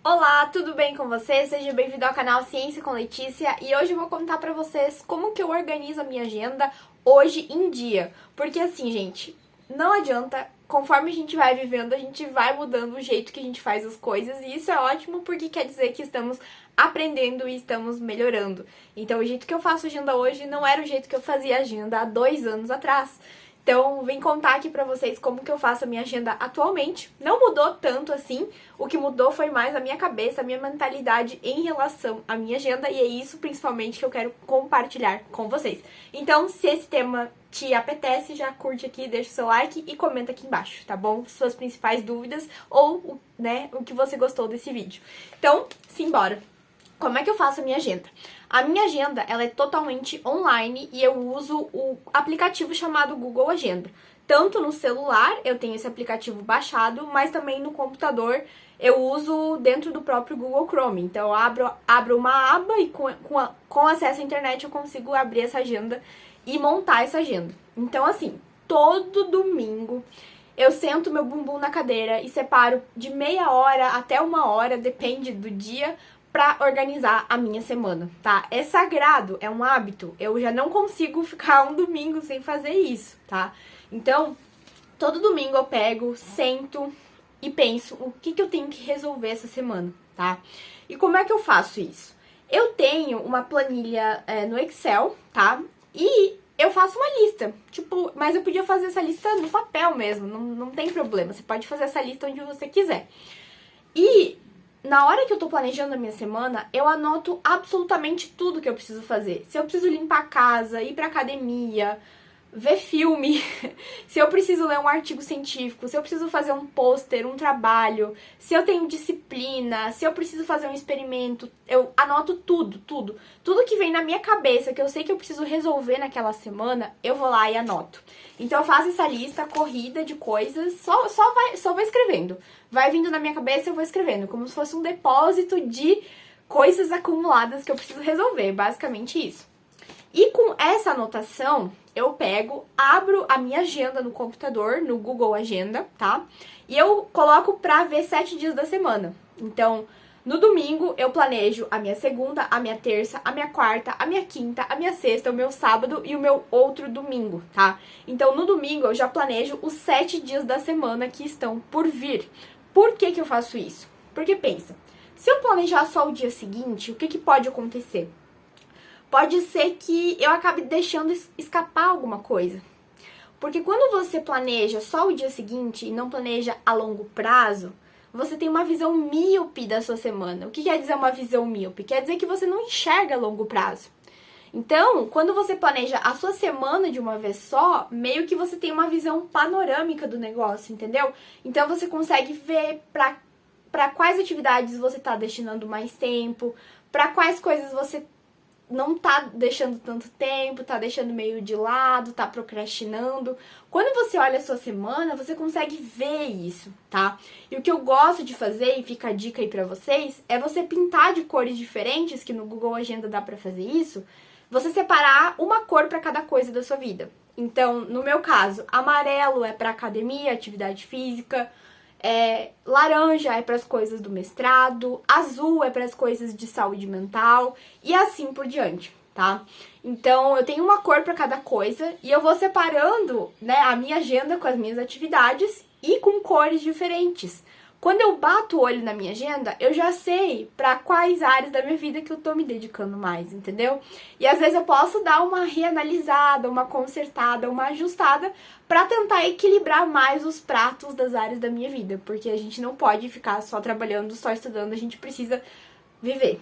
Olá, tudo bem com você? Seja bem-vindo ao canal Ciência com Letícia e hoje eu vou contar pra vocês como que eu organizo a minha agenda hoje em dia. Porque assim, gente, não adianta, conforme a gente vai vivendo, a gente vai mudando o jeito que a gente faz as coisas e isso é ótimo porque quer dizer que estamos aprendendo e estamos melhorando. Então o jeito que eu faço agenda hoje não era o jeito que eu fazia agenda há 2 anos atrás. Então, vim contar aqui pra vocês como que eu faço a minha agenda atualmente. Não mudou tanto assim, o que mudou foi mais a minha cabeça, a minha mentalidade em relação à minha agenda, e é isso principalmente que eu quero compartilhar com vocês. Então, se esse tema te apetece, já curte aqui, deixa o seu like e comenta aqui embaixo, tá bom? Suas principais dúvidas ou, o que você gostou desse vídeo. Então, simbora! Como é que eu faço a minha agenda? A minha agenda, ela é totalmente online e eu uso o aplicativo chamado Google Agenda. Tanto no celular, eu tenho esse aplicativo baixado, mas também no computador eu uso dentro do próprio Google Chrome. Então eu abro uma aba e com acesso à internet eu consigo abrir essa agenda e montar essa agenda. Então assim, todo domingo eu sento meu bumbum na cadeira e separo de meia hora até 1 hora, depende do dia, pra organizar a minha semana, tá? É sagrado, é um hábito. Eu já não consigo ficar um domingo sem fazer isso, tá? Então, todo domingo eu pego, sento e penso o que eu tenho que resolver essa semana, tá? E como é que eu faço isso? Eu tenho uma planilha no Excel, tá? E eu faço uma lista, tipo, mas eu podia fazer essa lista no papel mesmo, não tem problema. Você pode fazer essa lista onde você quiser. E na hora que eu tô planejando a minha semana, eu anoto absolutamente tudo que eu preciso fazer. Se eu preciso limpar a casa, ir pra academia, ver filme, se eu preciso ler um artigo científico, se eu preciso fazer um pôster, um trabalho, se eu tenho disciplina, se eu preciso fazer um experimento, eu anoto tudo. Tudo que vem na minha cabeça, que eu sei que eu preciso resolver naquela semana, eu vou lá e anoto. Então eu faço essa lista corrida de coisas, só vou escrevendo. Vai vindo na minha cabeça, eu vou escrevendo, como se fosse um depósito de coisas acumuladas que eu preciso resolver, basicamente isso. E com essa anotação, eu abro a minha agenda no computador, no Google Agenda, tá? E eu coloco pra ver 7 dias da semana. Então, no domingo, eu planejo a minha segunda, a minha terça, a minha quarta, a minha quinta, a minha sexta, o meu sábado e o meu outro domingo, tá? Então, no domingo, eu já planejo os 7 dias da semana que estão por vir. Por que eu faço isso? Porque pensa, se eu planejar só o dia seguinte, o que pode acontecer? Pode ser que eu acabe deixando escapar alguma coisa. Porque quando você planeja só o dia seguinte e não planeja a longo prazo, você tem uma visão míope da sua semana. O que quer dizer uma visão míope? Quer dizer que você não enxerga a longo prazo. Então, quando você planeja a sua semana de uma vez só, meio que você tem uma visão panorâmica do negócio, entendeu? Então você consegue ver para quais atividades você tá destinando mais tempo, para quais coisas você não tá deixando tanto tempo, tá deixando meio de lado, tá procrastinando. Quando você olha a sua semana, você consegue ver isso, tá? E o que eu gosto de fazer, e fica a dica aí pra vocês, é você pintar de cores diferentes, que no Google Agenda dá pra fazer isso, você separar uma cor pra cada coisa da sua vida. Então, no meu caso, amarelo é pra academia, atividade física, laranja é para as coisas do mestrado, azul é para as coisas de saúde mental e assim por diante, tá? Então eu tenho uma cor para cada coisa e eu vou separando, né, a minha agenda com as minhas atividades e com cores diferentes. Quando eu bato o olho na minha agenda, eu já sei para quais áreas da minha vida que eu tô me dedicando mais, entendeu? E às vezes eu posso dar uma reanalisada, uma consertada, uma ajustada para tentar equilibrar mais os pratos das áreas da minha vida, porque a gente não pode ficar só trabalhando, só estudando, a gente precisa viver,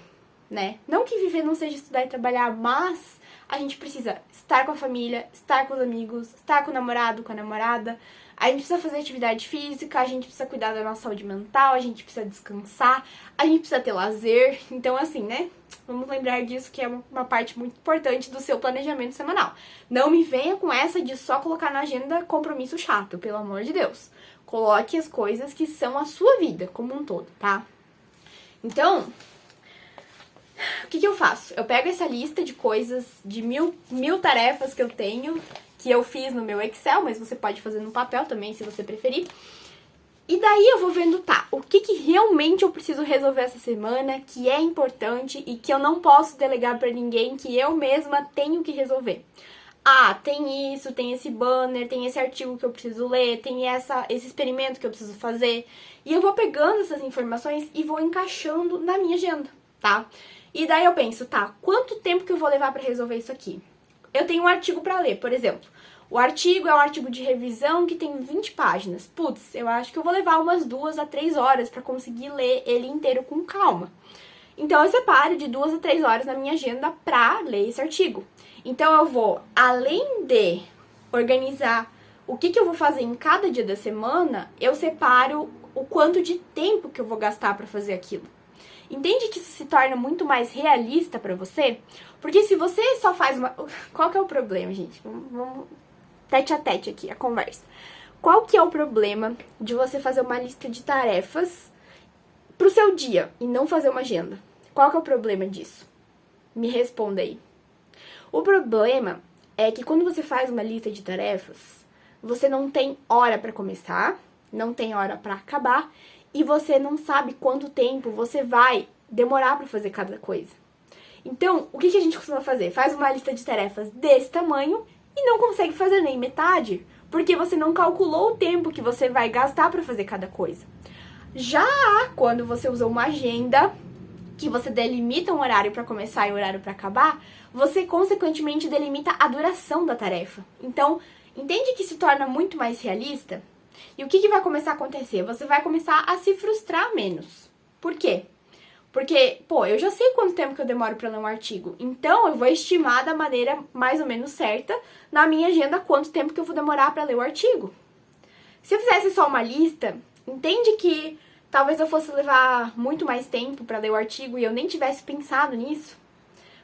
né? Não que viver não seja estudar e trabalhar, mas a gente precisa estar com a família, estar com os amigos, estar com o namorado, com a namorada. A gente precisa fazer atividade física, a gente precisa cuidar da nossa saúde mental, a gente precisa descansar, a gente precisa ter lazer. Então, assim, né? Vamos lembrar disso, que é uma parte muito importante do seu planejamento semanal. Não me venha com essa de só colocar na agenda compromisso chato, pelo amor de Deus. Coloque as coisas que são a sua vida como um todo, tá? Então, o que eu faço? Eu pego essa lista de coisas, de mil tarefas que eu tenho, que eu fiz no meu Excel, mas você pode fazer no papel também, se você preferir. E daí eu vou vendo, tá, o que realmente eu preciso resolver essa semana, que é importante e que eu não posso delegar pra ninguém, que eu mesma tenho que resolver. Ah, tem isso, tem esse banner, tem esse artigo que eu preciso ler, tem esse experimento que eu preciso fazer. E eu vou pegando essas informações e vou encaixando na minha agenda, tá? E daí eu penso, tá, quanto tempo que eu vou levar pra resolver isso aqui? Eu tenho um artigo pra ler, por exemplo. O artigo é um artigo de revisão que tem 20 páginas. Putz, eu acho que eu vou levar umas 2 a 3 horas pra conseguir ler ele inteiro com calma. Então eu separo de 2 a 3 horas na minha agenda pra ler esse artigo. Então eu vou, além de organizar o que eu vou fazer em cada dia da semana, eu separo o quanto de tempo que eu vou gastar pra fazer aquilo. Entende que isso se torna muito mais realista pra você? Porque se você só faz uma... Qual que é o problema, gente? Vamos tete a tete aqui, a conversa. Qual que é o problema de você fazer uma lista de tarefas pro seu dia e não fazer uma agenda? Qual que é o problema disso? Me responda aí. O problema é que quando você faz uma lista de tarefas, você não tem hora pra começar, não tem hora pra acabar e você não sabe quanto tempo você vai demorar pra fazer cada coisa. Então, o que a gente costuma fazer? Faz uma lista de tarefas desse tamanho e não consegue fazer nem metade, porque você não calculou o tempo que você vai gastar pra fazer cada coisa. Já quando você usa uma agenda, que você delimita um horário pra começar e um horário pra acabar, você consequentemente delimita a duração da tarefa. Então, entende que se torna muito mais realista? E o que vai começar a acontecer? Você vai começar a se frustrar menos. Por quê? Porque, pô, eu já sei quanto tempo que eu demoro pra ler um artigo. Então, eu vou estimar da maneira mais ou menos certa na minha agenda quanto tempo que eu vou demorar pra ler o artigo. Se eu fizesse só uma lista, entende que talvez eu fosse levar muito mais tempo pra ler o artigo e eu nem tivesse pensado nisso?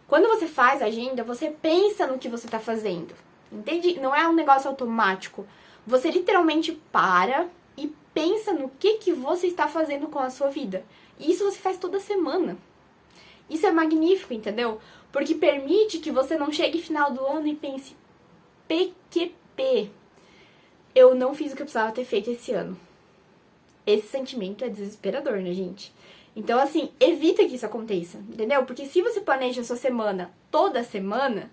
Quando você faz a agenda, você pensa no que você tá fazendo. Entende? Não é um negócio automático. Você literalmente para e pensa no que você está fazendo com a sua vida. E isso você faz toda semana. Isso é magnífico, entendeu? Porque permite que você não chegue final do ano e pense: PQP, eu não fiz o que eu precisava ter feito esse ano. Esse sentimento é desesperador, né, gente? Então, assim, evita que isso aconteça, entendeu? Porque se você planeja a sua semana toda semana,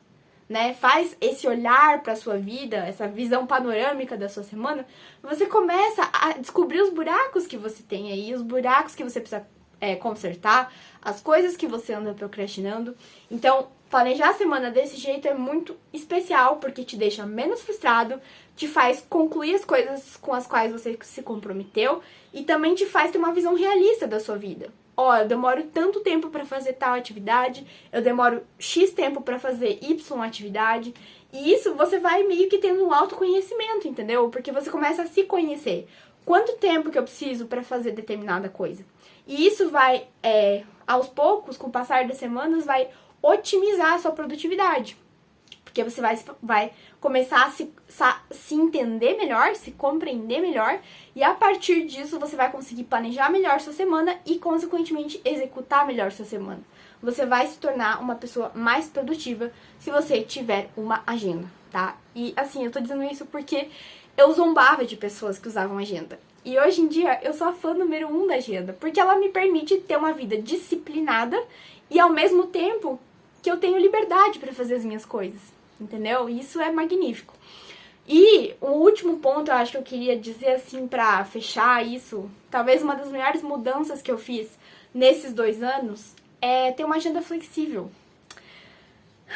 né, faz esse olhar pra sua vida, essa visão panorâmica da sua semana, você começa a descobrir os buracos que você tem aí, os buracos que você precisa consertar, as coisas que você anda procrastinando. Então, planejar a semana desse jeito é muito especial, porque te deixa menos frustrado, te faz concluir as coisas com as quais você se comprometeu e também te faz ter uma visão realista da sua vida. Ó, eu demoro tanto tempo pra fazer tal atividade, eu demoro X tempo pra fazer Y atividade, e isso você vai meio que tendo um autoconhecimento, entendeu? Porque você começa a se conhecer. Quanto tempo que eu preciso pra fazer determinada coisa? E isso vai, aos poucos, com o passar das semanas, vai otimizar a sua produtividade. Porque você vai começar a se entender melhor, se compreender melhor, e a partir disso você vai conseguir planejar melhor sua semana e, consequentemente, executar melhor sua semana. Você vai se tornar uma pessoa mais produtiva se você tiver uma agenda, tá? E, assim, eu tô dizendo isso porque eu zombava de pessoas que usavam agenda. E hoje em dia eu sou a fã número 1 da agenda, porque ela me permite ter uma vida disciplinada e, ao mesmo tempo, que eu tenho liberdade para fazer as minhas coisas, entendeu? Isso é magnífico. E o último ponto, eu acho que eu queria dizer assim pra fechar isso, talvez uma das melhores mudanças que eu fiz nesses 2 anos é ter uma agenda flexível.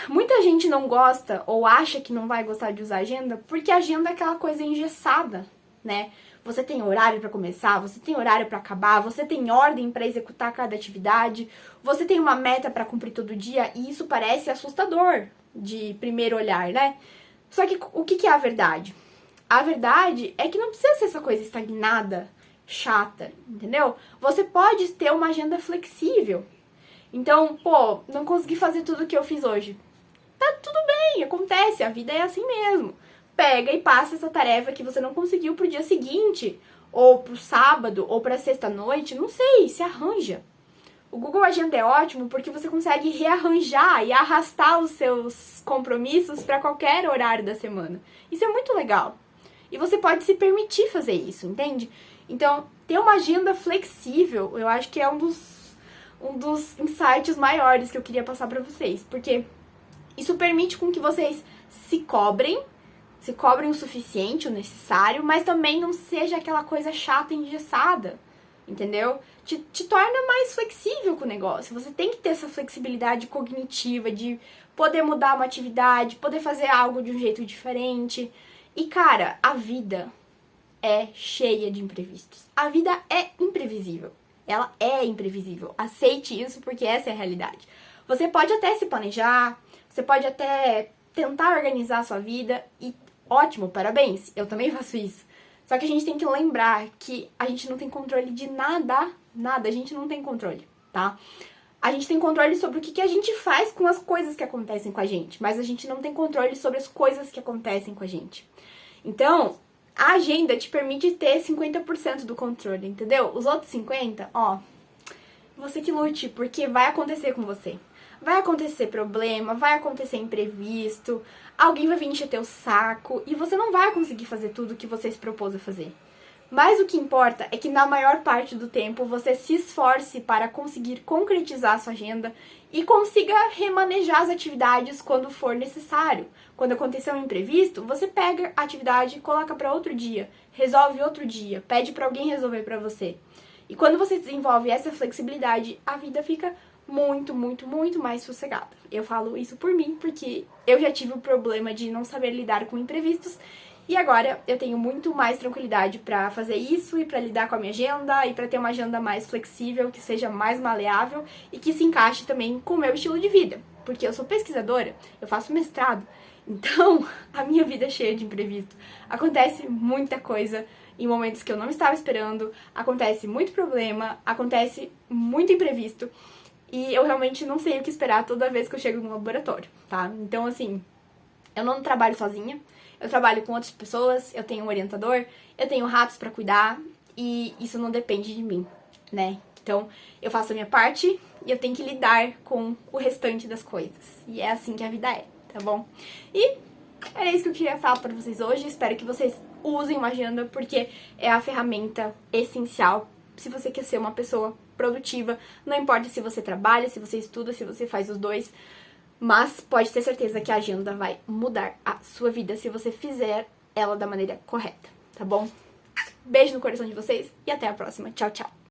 Muita gente não gosta ou acha que não vai gostar de usar agenda porque a agenda é aquela coisa engessada, né? Você tem horário pra começar, você tem horário pra acabar, você tem ordem pra executar cada atividade, você tem uma meta pra cumprir todo dia e isso parece assustador de primeiro olhar, né? Só que o que é a verdade? A verdade é que não precisa ser essa coisa estagnada, chata, entendeu? Você pode ter uma agenda flexível. Então, pô, não consegui fazer tudo o que eu fiz hoje. Tá tudo bem, acontece, a vida é assim mesmo. Pega e passa essa tarefa que você não conseguiu pro dia seguinte, ou pro sábado, ou pra sexta-noite, não sei, se arranja. O Google Agenda é ótimo porque você consegue rearranjar e arrastar os seus compromissos para qualquer horário da semana. Isso é muito legal. E você pode se permitir fazer isso, entende? Então, ter uma agenda flexível, eu acho que é um dos insights maiores que eu queria passar pra vocês, porque isso permite com que vocês se cobrem o suficiente, o necessário, mas também não seja aquela coisa chata e engessada, entendeu? Te torna mais flexível com o negócio. Você tem que ter essa flexibilidade cognitiva de poder mudar uma atividade, poder fazer algo de um jeito diferente. E, cara, a vida é cheia de imprevistos. A vida é imprevisível. Ela é imprevisível. Aceite isso porque essa é a realidade. Você pode até se planejar, você pode até tentar organizar a sua vida e ótimo, parabéns. Eu também faço isso. Só que a gente tem que lembrar que a gente não tem controle de nada, a gente não tem controle, tá? A gente tem controle sobre o que a gente faz com as coisas que acontecem com a gente, mas a gente não tem controle sobre as coisas que acontecem com a gente. Então, a agenda te permite ter 50% do controle, entendeu? Os outros 50%, ó, você que lute, porque vai acontecer com você. Vai acontecer problema, vai acontecer imprevisto, alguém vai vir encher teu saco e você não vai conseguir fazer tudo o que você se propôs a fazer. Mas o que importa é que na maior parte do tempo você se esforce para conseguir concretizar a sua agenda e consiga remanejar as atividades quando for necessário. Quando acontecer um imprevisto, você pega a atividade e coloca para outro dia, resolve outro dia, pede para alguém resolver para você. E quando você desenvolve essa flexibilidade, a vida fica muito, muito, muito mais sossegada. Eu falo isso por mim, porque eu já tive o problema de não saber lidar com imprevistos e agora eu tenho muito mais tranquilidade pra fazer isso e pra lidar com a minha agenda e pra ter uma agenda mais flexível, que seja mais maleável e que se encaixe também com o meu estilo de vida. Porque eu sou pesquisadora, eu faço mestrado, então a minha vida é cheia de imprevisto. Acontece muita coisa em momentos que eu não estava esperando, acontece muito problema, acontece muito imprevisto. E eu realmente não sei o que esperar toda vez que eu chego no laboratório, tá? Então, assim, eu não trabalho sozinha, eu trabalho com outras pessoas, eu tenho um orientador, eu tenho ratos pra cuidar e isso não depende de mim, né? Então, eu faço a minha parte e eu tenho que lidar com o restante das coisas. E é assim que a vida é, tá bom? E era isso que eu queria falar pra vocês hoje. Espero que vocês usem uma agenda porque é a ferramenta essencial se você quer ser uma pessoa produtiva. Não importa se você trabalha, se você estuda, se você faz os dois, mas pode ter certeza que a agenda vai mudar a sua vida se você fizer ela da maneira correta, tá bom? Beijo no coração de vocês e até a próxima. Tchau, tchau!